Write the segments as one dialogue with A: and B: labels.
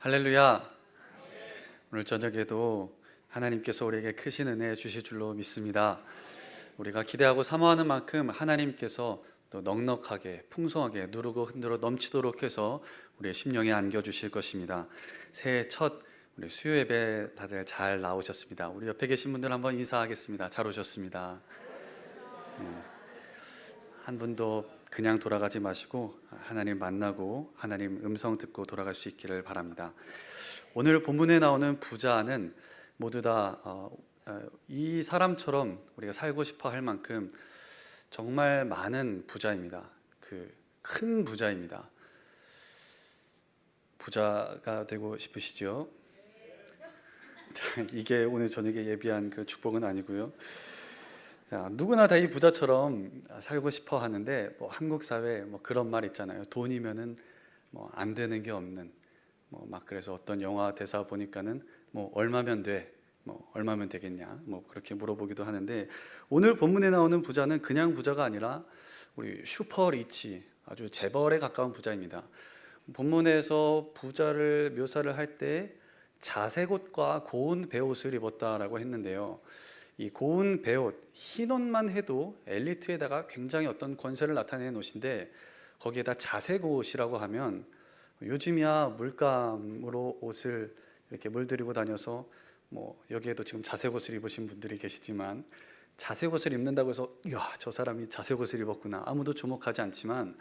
A: 할렐루야. 오늘 저녁에도 하나님께서 우리에게 크신 은혜 주실 줄로 믿습니다. 우리가 기대하고 사모하는 만큼 하나님께서 또 넉넉하게 풍성하게 누르고 흔들어 넘치도록 해서 우리의 심령에 안겨주실 것입니다. 새해 첫 우리 수요 예배 다들 잘 나오셨습니다. 우리 옆에 계신 분들 한번 인사하겠습니다. 잘 오셨습니다. 한 분도 그냥 돌아가지 마시고 하나님 만나고 하나님 음성 듣고 돌아갈 수 있기를 바랍니다. 오늘 본문에 나오는 부자는 모두 다 이 사람처럼 우리가 살고 싶어 할 만큼 정말 많은 부자입니다. 큰 부자입니다. 부자가 되고 싶으시죠? 이게 오늘 저녁에 예비한 그 축복은 아니고요. 자, 누구나 다 이 부자처럼 살고 싶어 하는데 한국 사회 그런 말 있잖아요. 돈이면은 안 되는 게 없는 막 그래서 어떤 영화 대사 보니까는 얼마면 돼? 얼마면 되겠냐? 그렇게 물어보기도 하는데 오늘 본문에 나오는 부자는 그냥 부자가 아니라 우리 슈퍼 리치 아주 재벌에 가까운 부자입니다. 본문에서 부자를 묘사를 할 때 자색 옷과 고운 베옷을 입었다라고 했는데요. 이 고운 베옷, 흰 옷만 해도 엘리트에다가 굉장히 어떤 권세를 나타내는 옷인데 거기에다 자색 옷이라고 하면 요즘이야 물감으로 옷을 이렇게 물들이고 다녀서 여기에도 지금 자색 옷을 입으신 분들이 계시지만 자색 옷을 입는다고 해서 이야 저 사람이 자색 옷을 입었구나 아무도 주목하지 않지만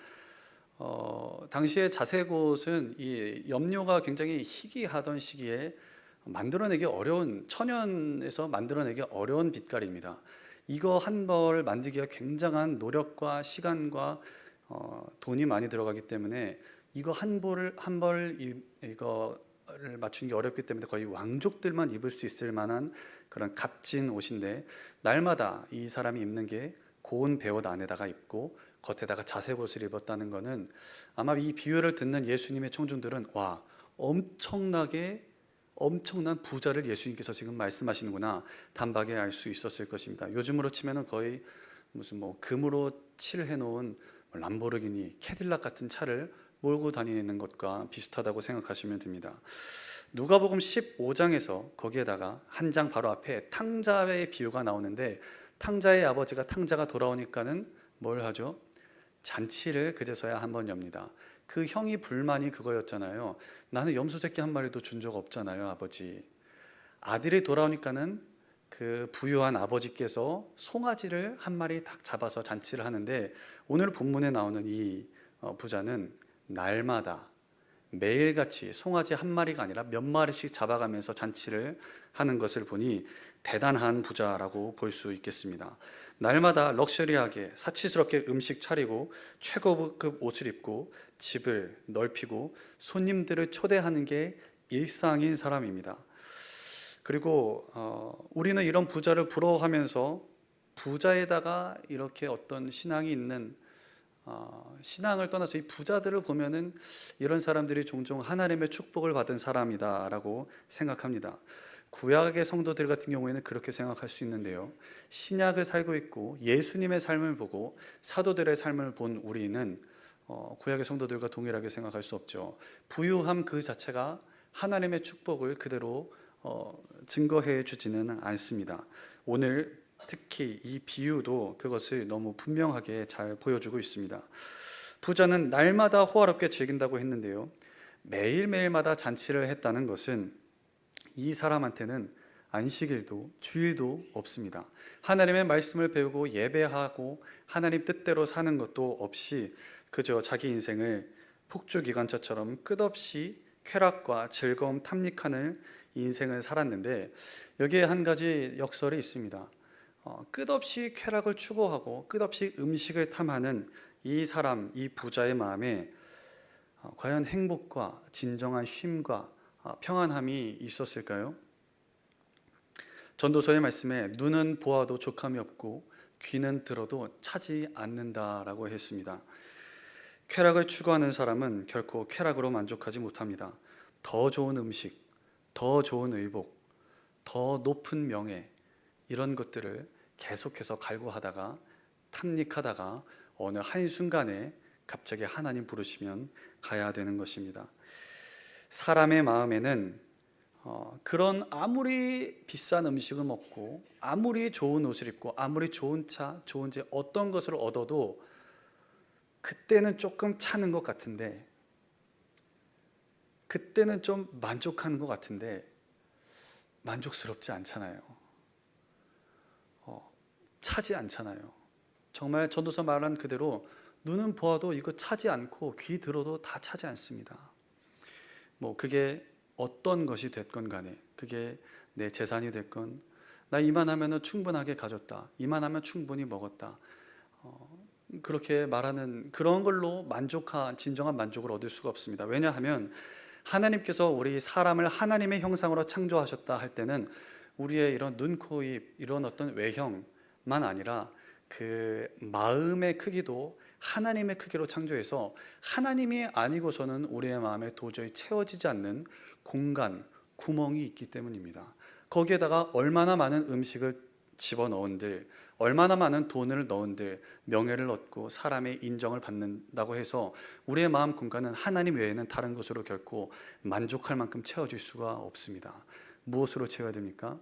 A: 당시에 자색 옷은 이 염료가 굉장히 희귀하던 시기에 만들어내기 어려운 천연에서 만들어내기 어려운 빛깔입니다. 이거 한 벌 만들기가 굉장한 노력과 시간과 돈이 많이 들어가기 때문에 이거 한 벌을 이거를 맞추는 게 어렵기 때문에 거의 왕족들만 입을 수 있을 만한 그런 값진 옷인데 날마다 이 사람이 입는 게 고운 베옷 안에다가 입고 겉에다가 자색 옷을 입었다는 것은 아마 이 비유를 듣는 예수님의 청중들은 와 엄청난 부자를 예수님께서 지금 말씀하시는구나 단박에 알 수 있었을 것입니다. 요즘으로 치면은 거의 무슨 금으로 칠해 놓은 람보르기니, 캐딜락 같은 차를 몰고 다니는 것과 비슷하다고 생각하시면 됩니다. 누가복음 15장에서 거기에다가 한 장 바로 앞에 탕자의 비유가 나오는데 탕자의 아버지가 탕자가 돌아오니까는 뭘 하죠? 잔치를 그제서야 한번 엽니다. 그 형이 불만이 그거였잖아요. 나는 염소 새끼 한 마리도 준 적 없잖아요, 아버지. 아들이 돌아오니까는 그 부유한 아버지께서 송아지를 한 마리 딱 잡아서 잔치를 하는데 오늘 본문에 나오는 이 부자는 날마다 매일같이 송아지 한 마리가 아니라 몇 마리씩 잡아가면서 잔치를 하는 것을 보니 대단한 부자라고 볼 수 있겠습니다. 날마다 럭셔리하게 사치스럽게 음식 차리고 최고급 옷을 입고 집을 넓히고 손님들을 초대하는 게 일상인 사람입니다. 그리고 우리는 이런 부자를 부러워하면서 부자에다가 이렇게 어떤 신앙이 있는 신앙을 떠나서 이 부자들을 보면은 이런 사람들이 종종 하나님의 축복을 받은 사람이다라고 생각합니다. 구약의 성도들 같은 경우에는 그렇게 생각할 수 있는데요. 신약을 살고 있고 예수님의 삶을 보고 사도들의 삶을 본 우리는 구약의 성도들과 동일하게 생각할 수 없죠. 부유함 그 자체가 하나님의 축복을 그대로 증거해 주지는 않습니다. 오늘 특히 이 비유도 그것을 너무 분명하게 잘 보여주고 있습니다. 부자는 날마다 호화롭게 즐긴다고 했는데요. 매일매일마다 잔치를 했다는 것은 이 사람한테는 안식일도 주일도 없습니다. 하나님의 말씀을 배우고 예배하고 하나님 뜻대로 사는 것도 없이 그저 자기 인생을 폭주기관차처럼 끝없이 쾌락과 즐거움 탐닉하는 인생을 살았는데 여기에 한 가지 역설이 있습니다. 끝없이 쾌락을 추구하고 끝없이 음식을 탐하는 이 사람, 이 부자의 마음에 과연 행복과 진정한 쉼과 평안함이 있었을까요? 전도서의 말씀에 눈은 보아도 족함이 없고 귀는 들어도 차지 않는다라고 했습니다. 쾌락을 추구하는 사람은 결코 쾌락으로 만족하지 못합니다. 더 좋은 음식, 더 좋은 의복, 더 높은 명예 이런 것들을 계속해서 갈구하다가 탐닉하다가 어느 한순간에 갑자기 하나님 부르시면 가야 되는 것입니다. 사람의 마음에는 그런 아무리 비싼 음식을 먹고 아무리 좋은 옷을 입고 아무리 좋은 차, 좋은 제 어떤 것을 얻어도 그때는 조금 차는 것 같은데, 그때는 좀 만족하는 것 같은데 만족스럽지 않잖아요. 차지 않잖아요. 정말 전도서 말한 그대로 눈은 보아도 이거 차지 않고 귀 들어도 다 차지 않습니다. 뭐 그게 어떤 것이 됐건 간에, 그게 내 재산이 됐건, 나 이만하면 충분하게 가졌다, 이만하면 충분히 먹었다, 그렇게 말하는 그런 걸로 진정한 만족을 얻을 수가 없습니다. 왜냐하면 하나님께서 우리 사람을 하나님의 형상으로 창조하셨다 할 때는 우리의 이런 눈, 코, 입 이런 어떤 외형만 아니라 그 마음의 크기도 하나님의 크기로 창조해서 하나님이 아니고서는 우리의 마음에 도저히 채워지지 않는 공간, 구멍이 있기 때문입니다. 거기에다가 얼마나 많은 음식을 집어넣은들, 얼마나 많은 돈을 넣은들 명예를 얻고 사람의 인정을 받는다고 해서 우리의 마음 공간은 하나님 외에는 다른 것으로 결코 만족할 만큼 채워질 수가 없습니다. 무엇으로 채워야 됩니까?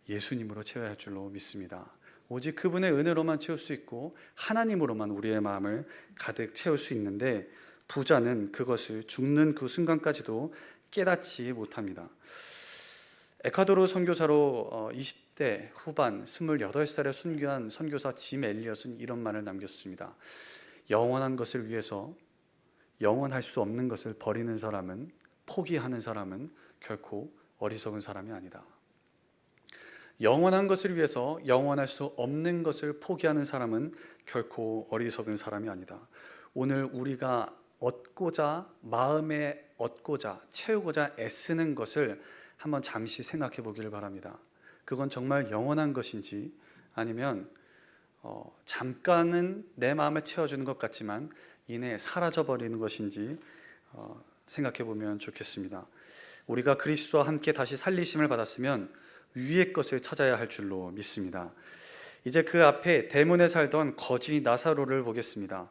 A: 예수님으로 채워야 할 줄로 믿습니다. 오직 그분의 은혜로만 채울 수 있고 하나님으로만 우리의 마음을 가득 채울 수 있는데, 부자는 그것을 죽는 그 순간까지도 깨닫지 못합니다. 에콰도르 선교사로 20대 후반 28살에 순교한 선교사 짐 엘리엇은 이런 말을 남겼습니다. 영원한 것을 위해서 영원할 수 없는 것을 버리는 사람은, 포기하는 사람은 결코 어리석은 사람이 아니다. 영원한 것을 위해서 영원할 수 없는 것을 포기하는 사람은 결코 어리석은 사람이 아니다. 오늘 우리가 얻고자, 마음에 얻고자, 채우고자 애쓰는 것을 한번 잠시 생각해 보기를 바랍니다. 그건 정말 영원한 것인지, 아니면 잠깐은 내 마음에 채워주는 것 같지만 이내 사라져버리는 것인지 생각해 보면 좋겠습니다. 우리가 그리스도와 함께 다시 살리심을 받았으면 위의 것을 찾아야 할 줄로 믿습니다. 이제 그 앞에 대문에 살던 거지 나사로를 보겠습니다.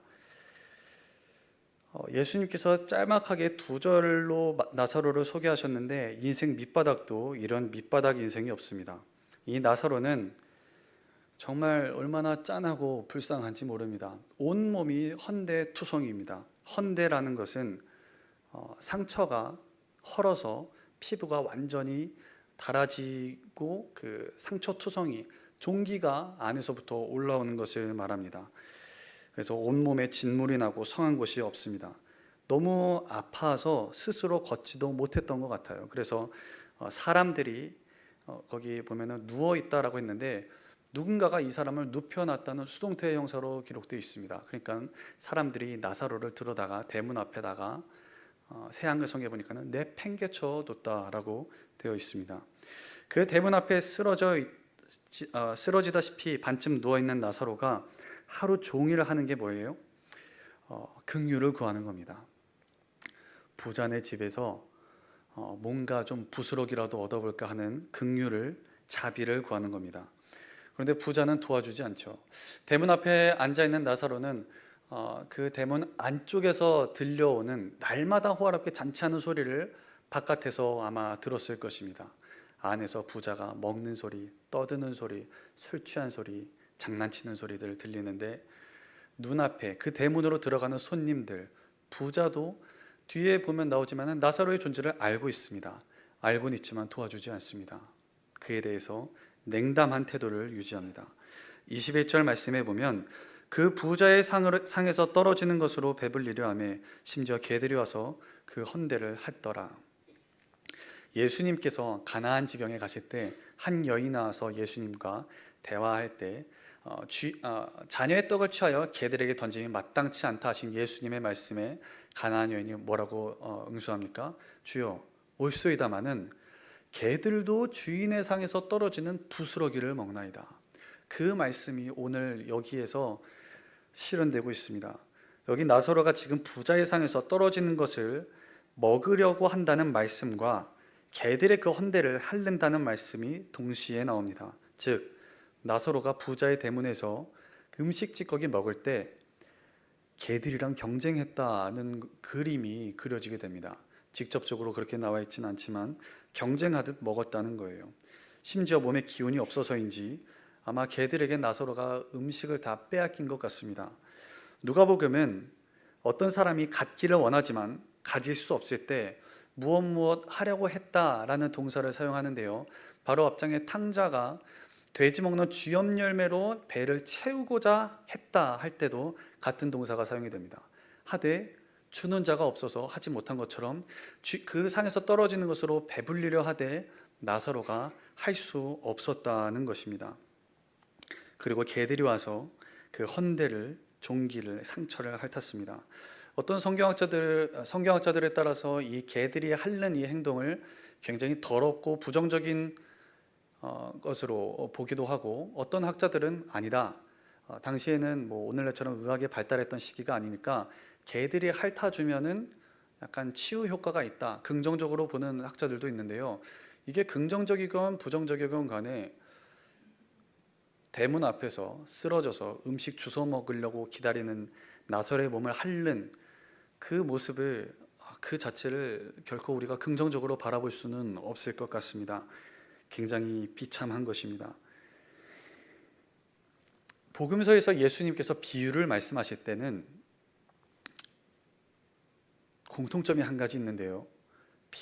A: 예수님께서 짤막하게 2절로 나사로를 소개하셨는데 인생 밑바닥도 이런 밑바닥 인생이 없습니다. 이 나사로는 정말 얼마나 짠하고 불쌍한지 모릅니다. 온몸이 헌대투성이입니다. 헌대라는 것은 상처가 헐어서 피부가 완전히 닳아지고 그 상처투성이, 종기가 안에서부터 올라오는 것을 말합니다. 그래서 온몸에 진물이 나고 성한 곳이 없습니다. 너무 아파서 스스로 걷지도 못했던 것 같아요. 그래서 사람들이 거기 보면은 누워 있다라고 했는데 누군가가 이 사람을 눕혀놨다는 수동태 형사로 기록되어 있습니다. 그러니까 사람들이 나사로를 들어다가 대문 앞에다가 새한글 성경에 보니까는 내팽개쳐 뒀다라고 되어 있습니다. 그 대문 앞에 쓰러지다시피 반쯤 누워 있는 나사로가 하루 종일 하는 게 뭐예요? 긍휼을 구하는 겁니다. 부자네 집에서 뭔가 좀 부스러기라도 얻어볼까 하는 긍휼을, 자비를 구하는 겁니다. 그런데 부자는 도와주지 않죠. 대문 앞에 앉아있는 나사로는 그 대문 안쪽에서 들려오는 날마다 호화롭게 잔치하는 소리를 바깥에서 아마 들었을 것입니다. 안에서 부자가 먹는 소리, 떠드는 소리, 술 취한 소리, 장난치는 소리들 들리는데 눈앞에 그 대문으로 들어가는 손님들, 부자도 뒤에 보면 나오지만 나사로의 존재를 알고 있습니다. 알고는 있지만 도와주지 않습니다. 그에 대해서 냉담한 태도를 유지합니다. 21절 말씀에 보면 그 부자의 상에서 떨어지는 것으로 배불리려 하며 심지어 개들이 와서 그 헌대를 했더라. 예수님께서 가나안 지경에 가실 때 한 여인이 나와서 예수님과 대화할 때 자녀의 떡을 취하여 개들에게 던짐이 마땅치 않다 하신 예수님의 말씀에 가나안 여인이 뭐라고 응수합니까? 주여 올소이다마는 개들도 주인의 상에서 떨어지는 부스러기를 먹나이다. 그 말씀이 오늘 여기에서 실현되고 있습니다. 여기 나사로가 지금 부자의 상에서 떨어지는 것을 먹으려고 한다는 말씀과 개들의 그 헌대를 할른다는 말씀이 동시에 나옵니다. 즉 나사로가 부자의 대문에서 음식 찌꺼기 먹을 때 개들이랑 경쟁했다는 그림이 그려지게 됩니다. 직접적으로 그렇게 나와 있지는 않지만 경쟁하듯 먹었다는 거예요. 심지어 몸에 기운이 없어서인지 아마 개들에게 나사로가 음식을 다 빼앗긴 것 같습니다. 누가복음은 어떤 사람이 갖기를 원하지만 가질 수 없을 때 무엇 하려고 했다라는 동사를 사용하는데요. 바로 앞장에 탕자가 돼지 먹는 쥐염 열매로 배를 채우고자 했다 할 때도 같은 동사가 사용이 됩니다. 하되 주는 자가 없어서 하지 못한 것처럼 그 산에서 떨어지는 것으로 배불리려 하되 나사로가 할 수 없었다는 것입니다. 그리고 개들이 와서 그 헌대를, 종기를, 상처를 핥았습니다. 어떤 성경학자들에 따라서 이 개들이 하는 이 행동을 굉장히 더럽고 부정적인 것으로 보기도 하고, 어떤 학자들은 아니다, 당시에는 뭐 오늘날처럼 의학이 발달했던 시기가 아니니까 개들이 핥아주면은 약간 치유 효과가 있다, 긍정적으로 보는 학자들도 있는데요. 이게 긍정적이건 부정적이건 간에 대문 앞에서 쓰러져서 음식 주워 먹으려고 기다리는 나사로의 몸을 핥는 그 모습을, 그 자체를 결코 우리가 긍정적으로 바라볼 수는 없을 것 같습니다. 굉장히 비참한 것입니다. 복음서에서 예수님께서 비유를 말씀하실 때는 공통점이 한 가지 있는데요.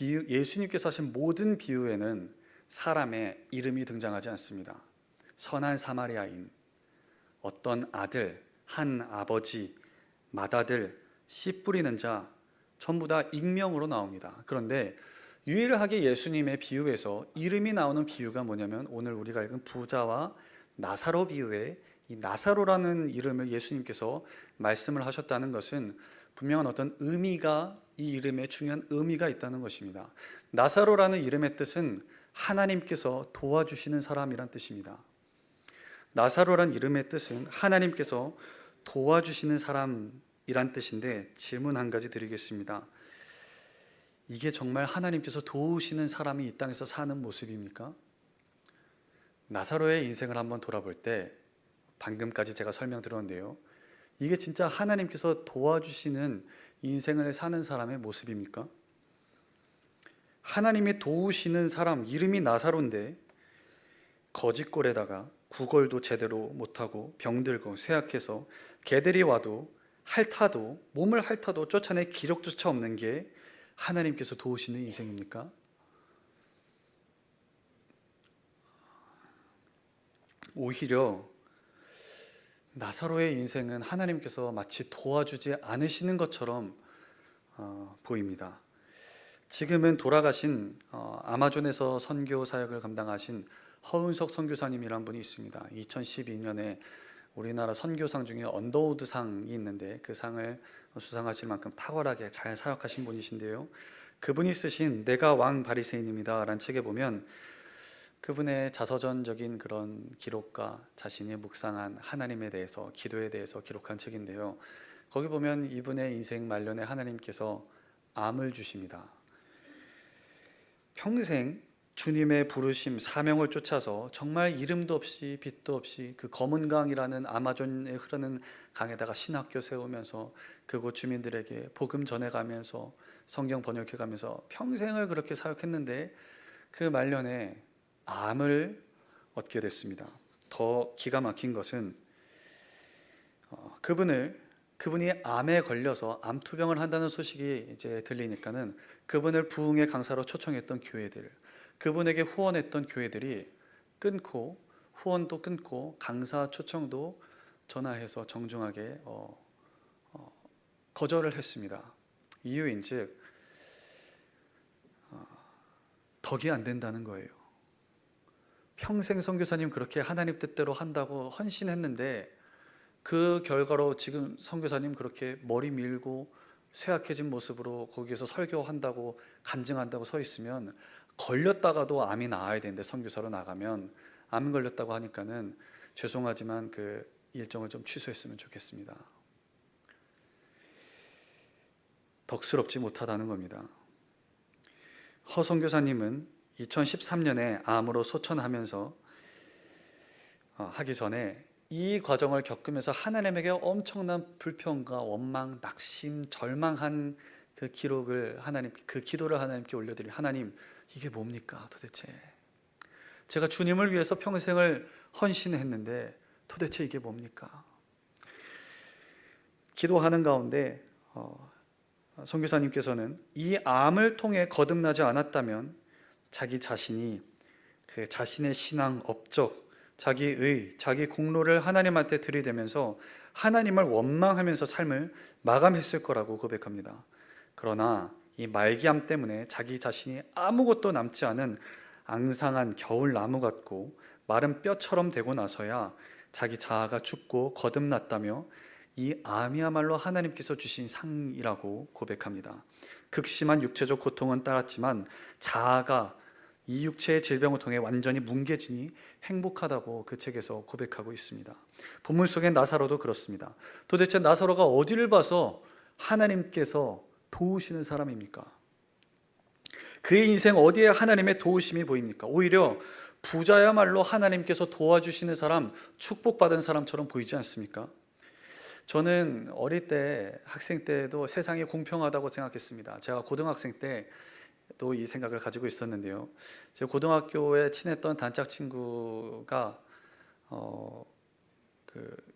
A: 예수님께서 하신 모든 비유에는 사람의 이름이 등장하지 않습니다. 선한 사마리아인, 어떤 아들, 한 아버지, 맏아들, 씨 뿌리는 자, 전부 다 익명으로 나옵니다. 그런데 유일하게 예수님의 비유에서 이름이 나오는 비유가 뭐냐면 오늘 우리가 읽은 부자와 나사로 비유에 이 나사로라는 이름을 예수님께서 말씀을 하셨다는 것은 분명한 어떤 의미가, 이 이름에 중요한 의미가 있다는 것입니다. 나사로라는 이름의 뜻은 하나님께서 도와주시는 사람이란 뜻입니다. 나사로란 이름의 뜻은 하나님께서 도와주시는 사람이란 뜻인데, 질문 한 가지 드리겠습니다. 이게 정말 하나님께서 도우시는 사람이 이 땅에서 사는 모습입니까? 나사로의 인생을 한번 돌아볼 때, 방금까지 제가 설명드렸는데요, 이게 진짜 하나님께서 도와주시는 인생을 사는 사람의 모습입니까? 하나님이 도우시는 사람, 이름이 나사로인데 거짓골에다가 구걸도 제대로 못하고 병들고 쇠약해서 개들이 와도 몸을 핥아도 쫓아낼 기력조차 없는 게 하나님께서 도우시는 인생입니까? 오히려 나사로의 인생은 하나님께서 마치 도와주지 않으시는 것처럼 보입니다. 지금은 돌아가신 아마존에서 선교 사역을 감당하신 허은석 선교사님이란 분이 있습니다. 2012년에 우리나라 선교상 중에 언더우드상이 있는데 그 상을 수상하실 만큼 탁월하게 잘 사역하신 분이신데요. 그분이 쓰신 내가 왕 바리새인입니다 라는 책에 보면 그분의 자서전적인 그런 기록과 자신이 묵상한 하나님에 대해서, 기도에 대해서 기록한 책인데요. 거기 보면 이분의 인생 말년에 하나님께서 암을 주십니다. 평생 주님의 부르심, 사명을 쫓아서 정말 이름도 없이 빛도 없이 그 검은 강이라는 아마존에 흐르는 강에다가 신학교 세우면서 그곳 주민들에게 복음 전해가면서 성경 번역해가면서 평생을 그렇게 사역했는데 그 말년에 암을 얻게 됐습니다. 더 기가 막힌 것은 그분이 암에 걸려서 암투병을 한다는 소식이 이제 들리니까는 그분을 부흥의 강사로 초청했던 교회들, 그분에게 후원했던 교회들이 후원도 끊고 강사 초청도 전화해서 정중하게 거절을 했습니다. 이유인즉 덕이 안 된다는 거예요. 평생 선교사님 그렇게 하나님 뜻대로 한다고 헌신했는데 그 결과로 지금 선교사님 그렇게 머리 밀고 쇠약해진 모습으로 거기에서 설교한다고 간증한다고 서 있으면, 걸렸다가도 암이 나아야 되는데 선교사로 나가면 암 걸렸다고 하니까는 죄송하지만 그 일정을 좀 취소했으면 좋겠습니다. 덕스럽지 못하다는 겁니다. 허 선교사님은 2013년에 암으로 소천하면서 하기 전에 이 과정을 겪으면서 하나님에게 엄청난 불평과 원망, 낙심, 절망한 그 그 기록을 그 기도를 하나님께 올려드리 하나님, 이게 뭡니까 도대체? 제가 주님을 위해서 평생을 헌신했는데 도대체 이게 뭡니까? 기도하는 가운데 선교사님께서는 이 암을 통해 거듭나지 않았다면 자기 자신이 그 자신의 신앙 업적, 자기 공로를 하나님한테 들이대면서 하나님을 원망하면서 삶을 마감했을 거라고 고백합니다. 그러나 이 말기암 때문에 자기 자신이 아무것도 남지 않은 앙상한 겨울 나무 같고 마른 뼈처럼 되고 나서야 자기 자아가 죽고 거듭났다며 이 암이야말로 하나님께서 주신 상이라고 고백합니다. 극심한 육체적 고통은 따랐지만 자아가 이 육체의 질병을 통해 완전히 뭉개지니 행복하다고 그 책에서 고백하고 있습니다. 본문 속의 나사로도 그렇습니다. 도대체 나사로가 어디를 봐서 하나님께서 도우시는 사람입니까? 그의 인생 어디에 하나님의 도우심이 보입니까? 오히려 부자야말로 하나님께서 도와주시는 사람, 축복받은 사람처럼 보이지 않습니까? 저는 어릴 때, 학생 때도 세상이 공평하다고 생각했습니다. 제가 고등학생 때 또 이 생각을 가지고 있었는데요. 제가 고등학교에 친했던 단짝 친구가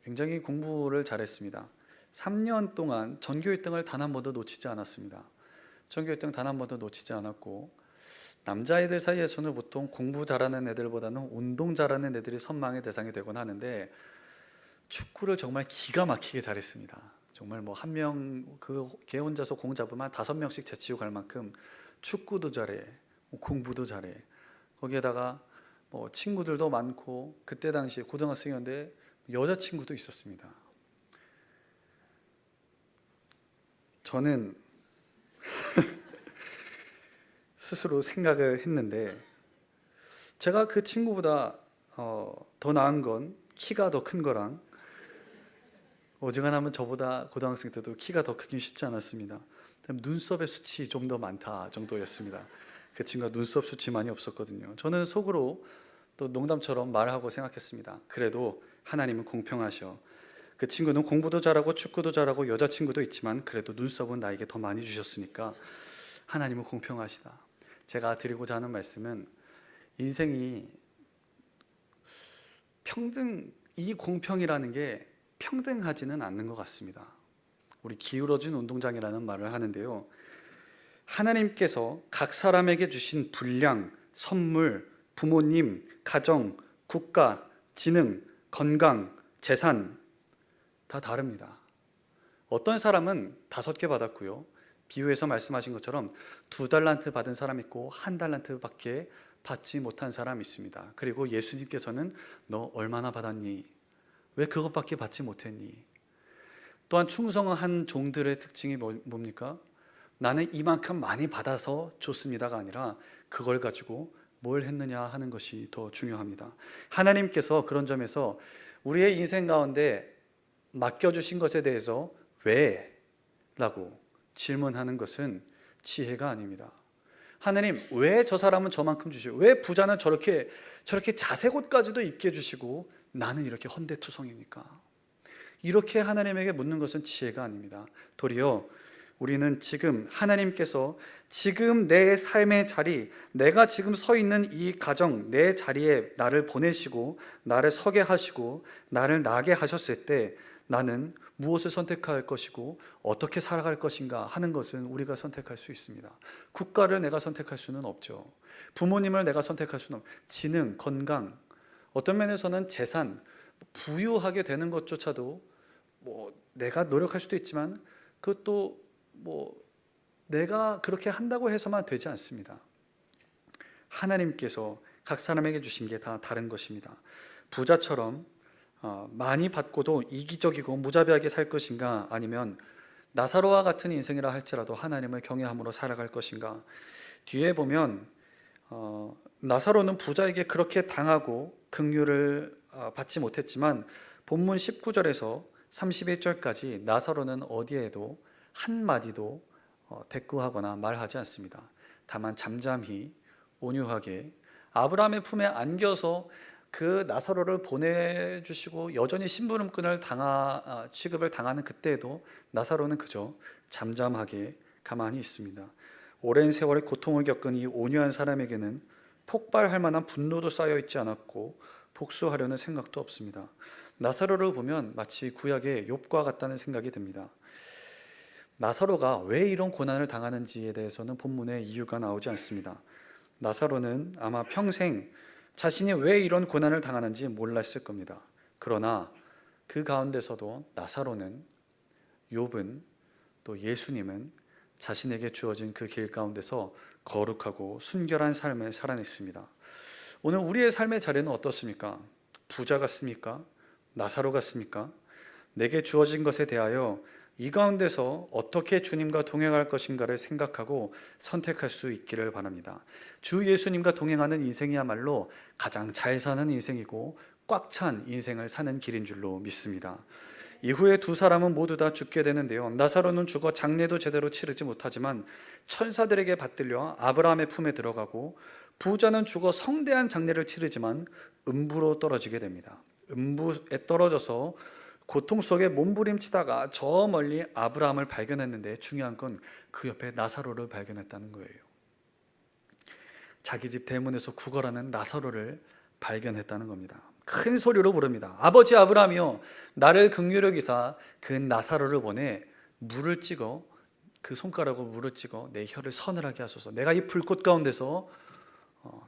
A: 굉장히 공부를 잘했습니다. 3년 동안 전교 1등을 단 한 번도 놓치지 않았습니다. 전교 1등 단 한 번도 놓치지 않았고, 남자애들 사이에서는 보통 공부 잘하는 애들보다는 운동 잘하는 애들이 선망의 대상이 되곤 하는데 축구를 정말 기가 막히게 잘했습니다. 정말 뭐 한 명 걔 혼자서 공 잡으면 5명씩 제치고 갈 만큼 축구도 잘해, 공부도 잘해. 거기에다가 뭐 친구들도 많고, 그때 당시 고등학생이었는데 여자친구도 있었습니다. 저는 스스로 생각을 했는데, 제가 그 친구보다 더 나은 건 키가 더 큰 거랑, 어지간하면 저보다 고등학생 때도 키가 더 크긴 쉽지 않았습니다. 눈썹의 수치 좀 더 많다 정도였습니다. 그 친구가 눈썹 수치 많이 없었거든요. 저는 속으로 또 농담처럼 말하고 생각했습니다. 그래도 하나님은 공평하셔. 그 친구는 공부도 잘하고 축구도 잘하고 여자친구도 있지만 그래도 눈썹은 나에게 더 많이 주셨으니까 하나님은 공평하시다. 제가 드리고자 하는 말씀은, 인생이 이 공평이라는 게 평등하지는 않는 것 같습니다. 우리 기울어진 운동장이라는 말을 하는데요. 하나님께서 각 사람에게 주신 분량, 선물, 부모님, 가정, 국가, 지능, 건강, 재산 다 다릅니다. 어떤 사람은 5개 받았고요. 비유에서 말씀하신 것처럼 2달란트 받은 사람 있고 1달란트밖에 받지 못한 사람이 있습니다. 그리고 예수님께서는 너 얼마나 받았니? 왜 그것밖에 받지 못했니? 또한 충성한 종들의 특징이 뭡니까? 나는 이만큼 많이 받아서 좋습니다가 아니라 그걸 가지고 뭘 했느냐 하는 것이 더 중요합니다. 하나님께서 그런 점에서 우리의 인생 가운데 맡겨주신 것에 대해서 왜? 라고 질문하는 것은 지혜가 아닙니다. 하나님, 왜 저 사람은 저만큼 주시고, 왜 부자는 저렇게 자색 옷까지도 입게 해주시고 나는 이렇게 헌데투성입니까? 이렇게 하나님에게 묻는 것은 지혜가 아닙니다. 도리어 우리는 지금 하나님께서 지금 내 삶의 자리, 내가 지금 서 있는 이 가정, 내 자리에 나를 보내시고 나를 서게 하시고 나를 나게 하셨을 때 나는 무엇을 선택할 것이고 어떻게 살아갈 것인가 하는 것은 우리가 선택할 수 있습니다. 국가를 내가 선택할 수는 없죠. 부모님을 내가 선택할 수는 없죠. 지능, 건강, 어떤 면에서는 재산, 부유하게 되는 것조차도 내가 노력할 수도 있지만 그것도 내가 그렇게 한다고 해서만 되지 않습니다. 하나님께서 각 사람에게 주신 게 다 다른 것입니다. 부자처럼 많이 받고도 이기적이고 무자비하게 살 것인가, 아니면 나사로와 같은 인생이라 할지라도 하나님을 경외함으로 살아갈 것인가. 뒤에 보면 나사로는 부자에게 그렇게 당하고 긍휼을 받지 못했지만 본문 19절에서 31절까지 나사로는 어디에도 한마디도 대꾸하거나 말하지 않습니다. 다만 잠잠히 온유하게 아브라함의 품에 안겨서 그 나사로를 보내주시고 여전히 심부름꾼을 취급을 당하는 그때에도 나사로는 그저 잠잠하게 가만히 있습니다. 오랜 세월의 고통을 겪은 이 온유한 사람에게는 폭발할 만한 분노도 쌓여 있지 않았고 복수하려는 생각도 없습니다. 나사로를 보면 마치 구약의 욥과 같다는 생각이 듭니다. 나사로가 왜 이런 고난을 당하는지에 대해서는 본문에 이유가 나오지 않습니다. 나사로는 아마 평생 자신이 왜 이런 고난을 당하는지 몰랐을 겁니다. 그러나 그 가운데서도 나사로는, 욥은, 또 예수님은 자신에게 주어진 그 길 가운데서 거룩하고 순결한 삶을 살아냈습니다. 오늘 우리의 삶의 자리는 어떻습니까? 부자 같습니까? 나사로 같습니까? 내게 주어진 것에 대하여 이 가운데서 어떻게 주님과 동행할 것인가를 생각하고 선택할 수 있기를 바랍니다. 주 예수님과 동행하는 인생이야말로 가장 잘 사는 인생이고 꽉 찬 인생을 사는 길인 줄로 믿습니다. 이후에 두 사람은 모두 다 죽게 되는데요. 나사로는 죽어 장례도 제대로 치르지 못하지만 천사들에게 받들려 아브라함의 품에 들어가고, 부자는 죽어 성대한 장례를 치르지만 음부로 떨어지게 됩니다. 음부에 떨어져서 고통 속에 몸부림치다가 저 멀리 아브라함을 발견했는데, 중요한 건 그 옆에 나사로를 발견했다는 거예요. 자기 집 대문에서 구걸하는 나사로를 발견했다는 겁니다. 큰 소리로 부릅니다. 아버지 아브라함이여, 나를 긍휼히 여기사 그 나사로를 보내 물을 찍어, 그 손가락으로 물을 찍어 내 혀를 서늘하게 하소서. 내가 이 불꽃 가운데서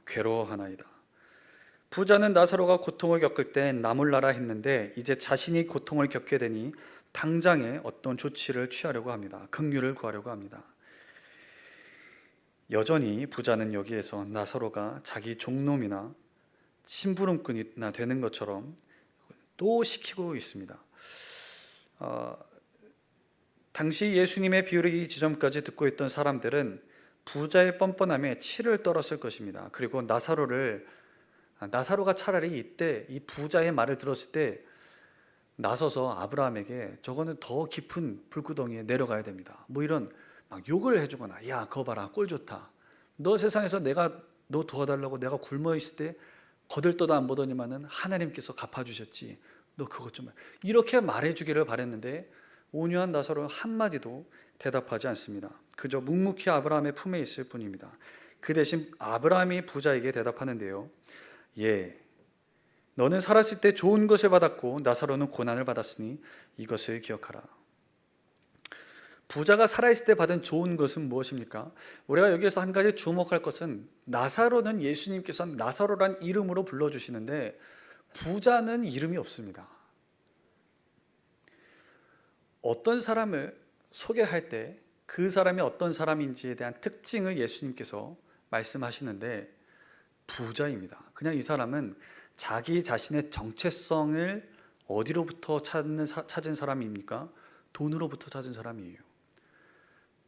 A: 괴로워하나이다. 부자는 나사로가 고통을 겪을 때 나몰라라 했는데 이제 자신이 고통을 겪게 되니 당장에 어떤 조치를 취하려고 합니다. 긍휼을 구하려고 합니다. 여전히 부자는 여기에서 나사로가 자기 종놈이나 심부름꾼이나 되는 것처럼 또 시키고 있습니다. 당시 예수님의 비유를 이 지점까지 듣고 있던 사람들은 부자의 뻔뻔함에 치를 떨었을 것입니다. 그리고 나사로가 차라리 이때 이 부자의 말을 들었을 때 나서서 아브라함에게 저거는 더 깊은 불구덩이에 내려가야 됩니다, 뭐 이런 막 욕을 해주거나, 야 그거 봐라 꼴 좋다, 너 세상에서 내가 너 도와달라고 내가 굶어 있을 때 거들떠도 안 보더니만은 하나님께서 갚아주셨지, 너 그것 좀, 이렇게 말해주기를 바랬는데 온유한 나사로는 한마디도 대답하지 않습니다. 그저 묵묵히 아브라함의 품에 있을 뿐입니다. 그 대신 아브라함이 부자에게 대답하는데요, 예, 너는 살았을 때 좋은 것을 받았고 나사로는 고난을 받았으니 이것을 기억하라. 부자가 살아있을 때 받은 좋은 것은 무엇입니까? 우리가 여기에서 한 가지 주목할 것은, 나사로는 예수님께서 나사로란 이름으로 불러주시는데 부자는 이름이 없습니다. 어떤 사람을 소개할 때 그 사람이 어떤 사람인지에 대한 특징을 예수님께서 말씀하시는데 부자입니다. 그냥 이 사람은 자기 자신의 정체성을 어디로부터 찾은 사람입니까? 돈으로부터 찾은 사람이에요.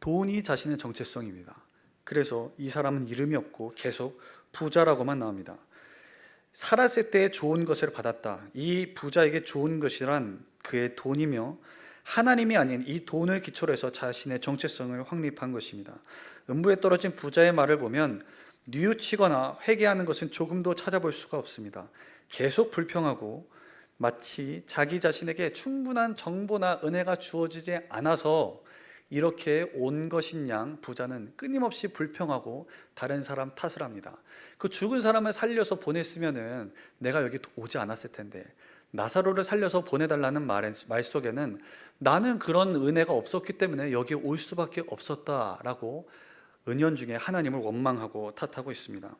A: 돈이 자신의 정체성입니다. 그래서 이 사람은 이름이 없고 계속 부자라고만 나옵니다. 살았을 때 좋은 것을 받았다. 이 부자에게 좋은 것이란 그의 돈이며 하나님이 아닌 이 돈을 기초로 해서 자신의 정체성을 확립한 것입니다. 음부에 떨어진 부자의 말을 보면 뉘우치거나 회개하는 것은 조금도 찾아볼 수가 없습니다. 계속 불평하고 마치 자기 자신에게 충분한 정보나 은혜가 주어지지 않아서 이렇게 온 것인 양 부자는 끊임없이 불평하고 다른 사람 탓을 합니다. 그 죽은 사람을 살려서 보냈으면은 내가 여기 오지 않았을 텐데, 나사로를 살려서 보내달라는 말 속에는 나는 그런 은혜가 없었기 때문에 여기 올 수밖에 없었다라고 은연중에 하나님을 원망하고 탓하고 있습니다.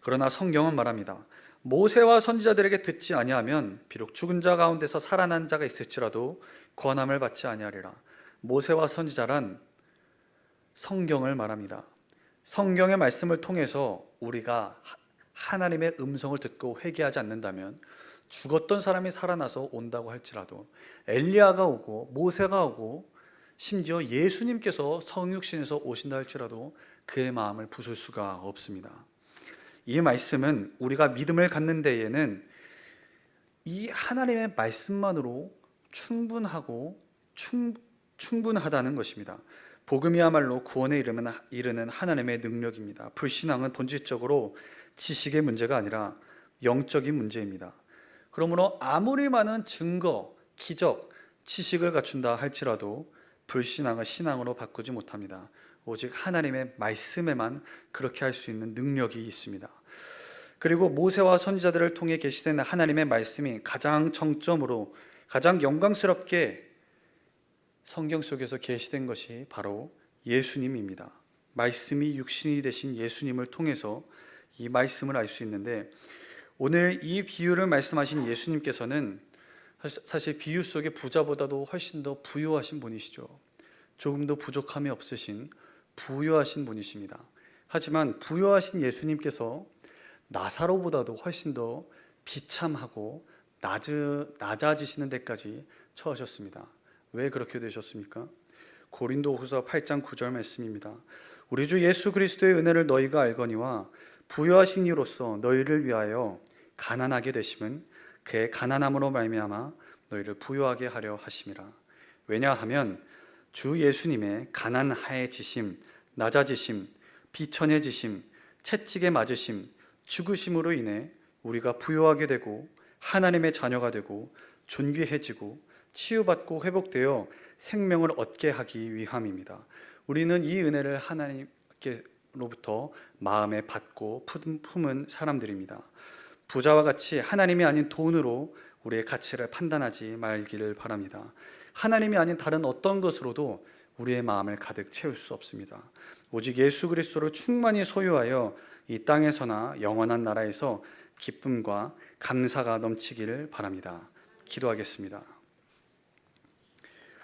A: 그러나 성경은 말합니다. 모세와 선지자들에게 듣지 아니하면 비록 죽은 자 가운데서 살아난 자가 있을지라도 권함을 받지 아니하리라. 모세와 선지자란 성경을 말합니다. 성경의 말씀을 통해서 우리가 하나님의 음성을 듣고 회개하지 않는다면 죽었던 사람이 살아나서 온다고 할지라도, 엘리야가 오고 모세가 오고 심지어 예수님께서 성육신에서 오신다 할지라도 그의 마음을 부술 수가 없습니다. 이 말씀은 우리가 믿음을 갖는 데에는 이 하나님의 말씀만으로 충분하다는 것입니다. 복음이야말로 구원에 이르는 하나님의 능력입니다. 불신앙은 본질적으로 지식의 문제가 아니라 영적인 문제입니다. 그러므로 아무리 많은 증거, 기적, 지식을 갖춘다 할지라도 불신앙을 신앙으로 바꾸지 못합니다. 오직 하나님의 말씀에만 그렇게 할 수 있는 능력이 있습니다. 그리고 모세와 선지자들을 통해 계시된 하나님의 말씀이 가장 정점으로 가장 영광스럽게 성경 속에서 계시된 것이 바로 예수님입니다. 말씀이 육신이 되신 예수님을 통해서 이 말씀을 알 수 있는데, 오늘 이 비유를 말씀하신 예수님께서는 사실 비유 속의 부자보다도 훨씬 더 부유하신 분이시죠. 조금 더 부족함이 없으신 부유하신 분이십니다. 하지만 부유하신 예수님께서 나사로보다도 훨씬 더 비참하고 낮아지시는 데까지 처하셨습니다. 왜 그렇게 되셨습니까? 고린도후서 8장 9절 말씀입니다. 우리 주 예수 그리스도의 은혜를 너희가 알거니와 부유하신 이로써 너희를 위하여 가난하게 되심은 그의 가난함으로 말미암아 너희를 부유하게 하려 하심이라. 왜냐하면 주 예수님의 가난하여지심, 낮아지심, 비천해지심, 채찍에 맞으심, 죽으심으로 인해 우리가 부유하게 되고 하나님의 자녀가 되고 존귀해지고 치유받고 회복되어 생명을 얻게 하기 위함입니다. 우리는 이 은혜를 하나님께로부터 마음에 받고 품은 사람들입니다. 부자와 같이 하나님이 아닌 돈으로 우리의 가치를 판단하지 말기를 바랍니다. 하나님이 아닌 다른 어떤 것으로도 우리의 마음을 가득 채울 수 없습니다. 오직 예수 그리스도를 충만히 소유하여 이 땅에서나 영원한 나라에서 기쁨과 감사가 넘치기를 바랍니다. 기도하겠습니다.